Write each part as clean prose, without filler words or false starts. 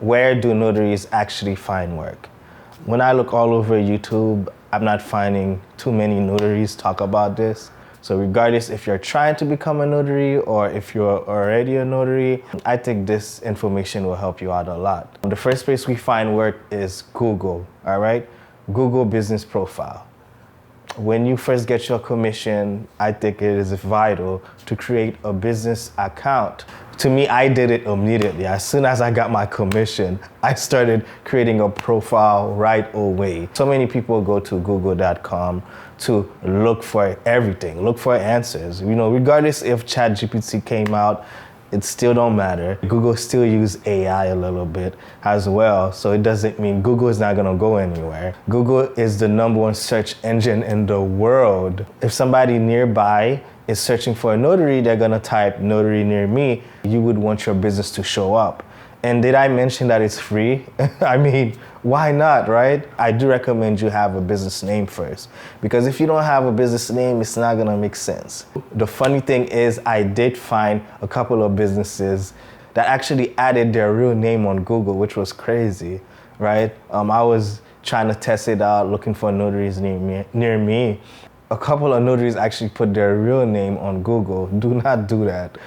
where do notaries actually find work? When I look all over YouTube, I'm not finding too many notaries talk about this. So regardless if you're trying to become a notary or if you're already a notary, I think this information will help you out a lot. The first place we find work is Google, all right? Google Business Profile. When you first get your commission, I think it is vital to create a business account. To me, I did it immediately. As soon as I got my commission, I started creating a profile right away. So many people go to google.com to look for everything, look for answers. You know, regardless if ChatGPT came out, it still don't matter. Google still use AI a little bit as well, so it doesn't mean Google is not gonna go anywhere. Google is the #1 search engine in the world. If somebody nearby is searching for a notary, they're gonna type notary near me. You would want your business to show up. And did I mention that it's free? I mean, why not, right? I do recommend you have a business name first, because if you don't have a business name, it's not gonna make sense. The funny thing is I did find a couple of businesses that actually added their real name on Google, which was crazy, right? I was trying to test it out, looking for notaries near me. A couple of notaries actually put their real name on Google. Do not do that.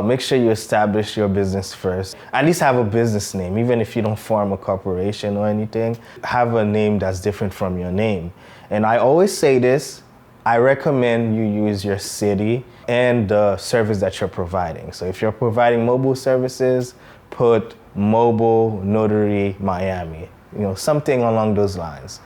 Make sure you establish your business first. At least have a business name, even if you don't form a corporation or anything. Have a name that's different from your name. And I always say this, I recommend you use your city and the service that you're providing. So if you're providing mobile services, put Mobile Notary Miami. You know, something along those lines.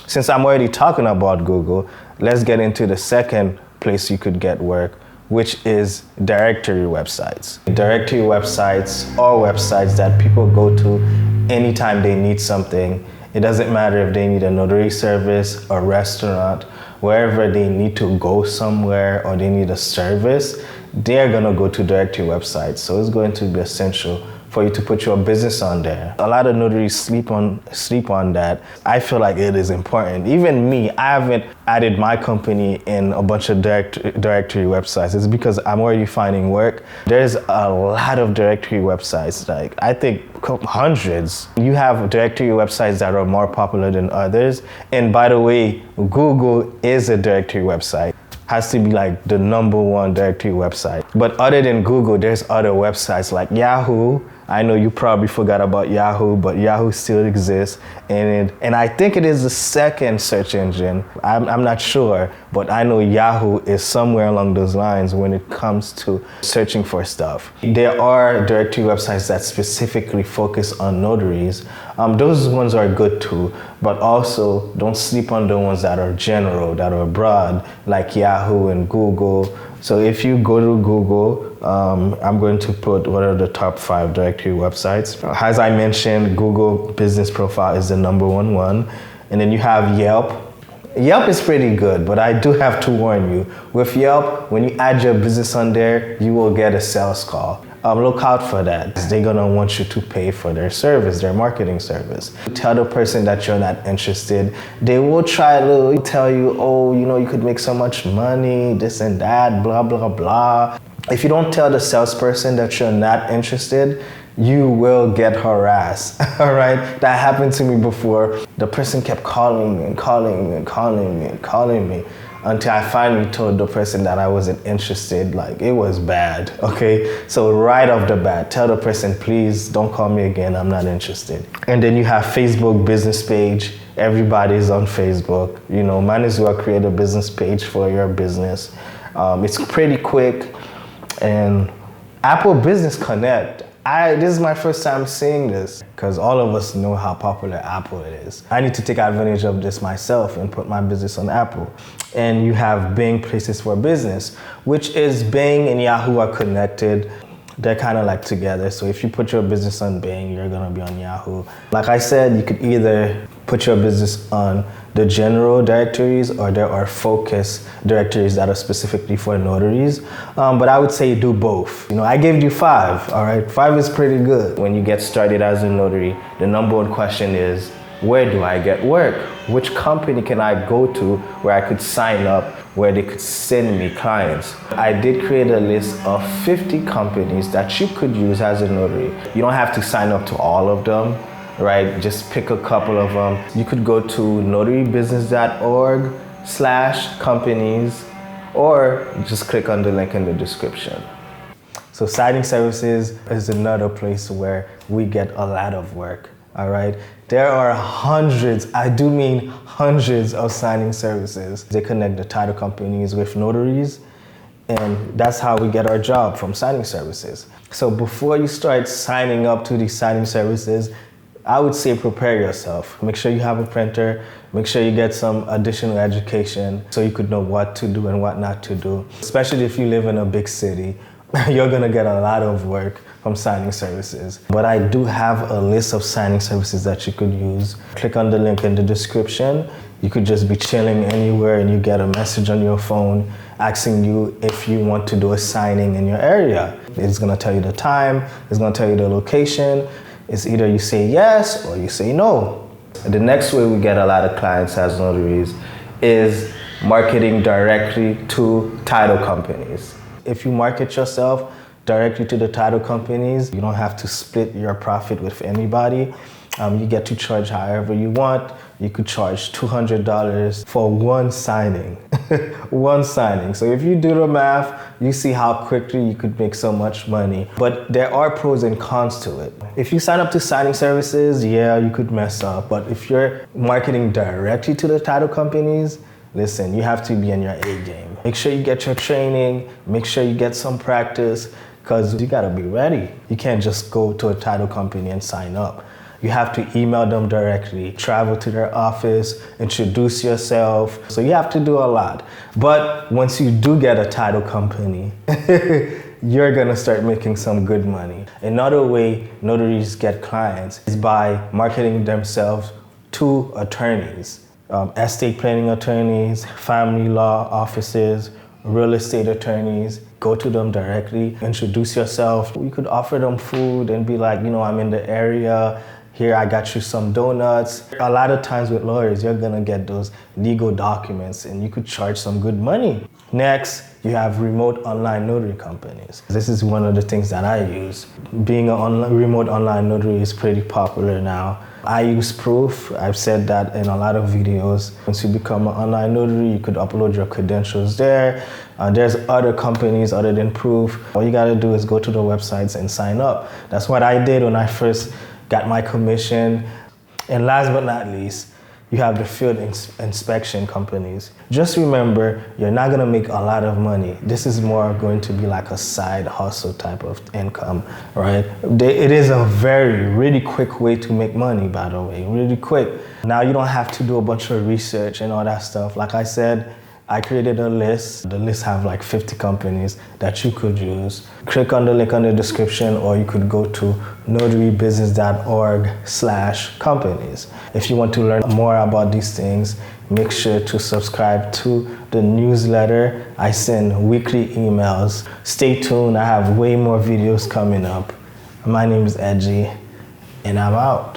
Since I'm already talking about Google, let's get into the second place you could get work, which is directory websites. Directory websites are websites that people go to anytime they need something. It doesn't matter if they need a notary service, a restaurant, wherever they need to go somewhere or they need a service, they're gonna go to directory websites. So it's going to be essential for you to put your business on there. A lot of notaries sleep on that. I feel like it is important. Even me, I haven't added my company in a bunch of directory websites. It's because I'm already finding work. There's a lot of directory websites, like I think hundreds. You have directory websites that are more popular than others. And by the way, Google is a directory website. Has to be like the #1 directory website. But other than Google, there's other websites like Yahoo. I know you probably forgot about Yahoo, but Yahoo still exists. And I think it is the second search engine. I'm not sure, but I know Yahoo is somewhere along those lines when it comes to searching for stuff. There are directory websites that specifically focus on notaries. Those ones are good too, but also don't sleep on the ones that are general, that are broad, like Yahoo and Google. So if you go to Google, I'm going to put what are the top 5 directory websites. As I mentioned, Google Business Profile is the #1 one. And then you have Yelp. Yelp is pretty good, but I do have to warn you. With Yelp, when you add your business on there, you will get a sales call. Look out for that. They're gonna want you to pay for their service, their marketing service. Tell the person that you're not interested. They will try to tell you, oh, you know, you could make so much money, this and that, blah, blah, blah. If you don't tell the salesperson that you're not interested, you will get harassed, all right? That happened to me before. The person kept calling me and calling me and calling me and calling me until I finally told the person that I wasn't interested. Like, it was bad, okay? So right off the bat, tell the person, please don't call me again, I'm not interested. And then you have Facebook business page. Everybody's on Facebook. You know, might as well create a business page for your business. It's pretty quick. And Apple Business Connect. This is my first time seeing this because all of us know how popular Apple is. I need to take advantage of this myself and put my business on Apple. And you have Bing Places for Business, which is Bing and Yahoo are connected. They're kind of like together. So if you put your business on Bing, you're gonna be on Yahoo. Like I said, you could either put your business on the general directories or there are focus directories that are specifically for notaries. But I would say do both. You know, I gave you 5, all right? 5 is pretty good. When you get started as a notary, the #1 question is, where do I get work? Which company can I go to where I could sign up, where they could send me clients? I did create a list of 50 companies that you could use as a notary. You don't have to sign up to all of them, right? Just pick a couple of them. You could go to notarybusiness.org/companies, or just click on the link in the description. So signing services is another place where we get a lot of work, all right? There are hundreds, I do mean hundreds of signing services. They connect the title companies with notaries, and that's how we get our job, from signing services. So before you start signing up to these signing services, I would say prepare yourself. Make sure you have a printer, make sure you get some additional education so you could know what to do and what not to do. Especially if you live in a big city, you're gonna get a lot of work from signing services. But I do have a list of signing services that you could use. Click on the link in the description. You could just be chilling anywhere and you get a message on your phone asking you if you want to do a signing in your area. It's gonna tell you the time, it's gonna tell you the location. It's either you say yes or you say no. The next way we get a lot of clients as notaries is marketing directly to title companies. If you market yourself directly to the title companies, you don't have to split your profit with anybody. You get to charge however you want. You could charge $200 for one signing, one signing. So if you do the math, you see how quickly you could make so much money. But there are pros and cons to it. If you sign up to signing services, yeah, you could mess up. But if you're marketing directly to the title companies, listen, you have to be in your A game. Make sure you get your training, make sure you get some practice, because you gotta be ready. You can't just go to a title company and sign up. You have to email them directly, travel to their office, introduce yourself. So you have to do a lot. But once you do get a title company, you're gonna start making some good money. Another way notaries get clients is by marketing themselves to attorneys. Estate planning attorneys, family law offices, real estate attorneys. Go to them directly, introduce yourself. You could offer them food and be like, I'm in the area. Here, I got you some donuts. A lot of times with lawyers, you're gonna get those legal documents and you could charge some good money. Next, you have remote online notary companies. This is one of the things that I use. Being a remote online notary is pretty popular now. I use Proof. I've said that in a lot of videos. Once you become an online notary, you could upload your credentials there. There's other companies other than Proof. All you gotta do is go to the websites and sign up. That's what I did when I first got my commission. And last but not least, you have the field inspection companies. Just remember, you're not gonna make a lot of money. This is more going to be like a side hustle type of income, right? It is a really quick way to make money, by the way, really quick. Now you don't have to do a bunch of research and all that stuff. Like I said, I created a list. The list have like 50 companies that you could use. Click on the link on the description, or you could go to notarybusiness.org/companies. If you want to learn more about these things, make sure to subscribe to the newsletter. I send weekly emails. Stay tuned, I have way more videos coming up. My name is Edgy, and I'm out.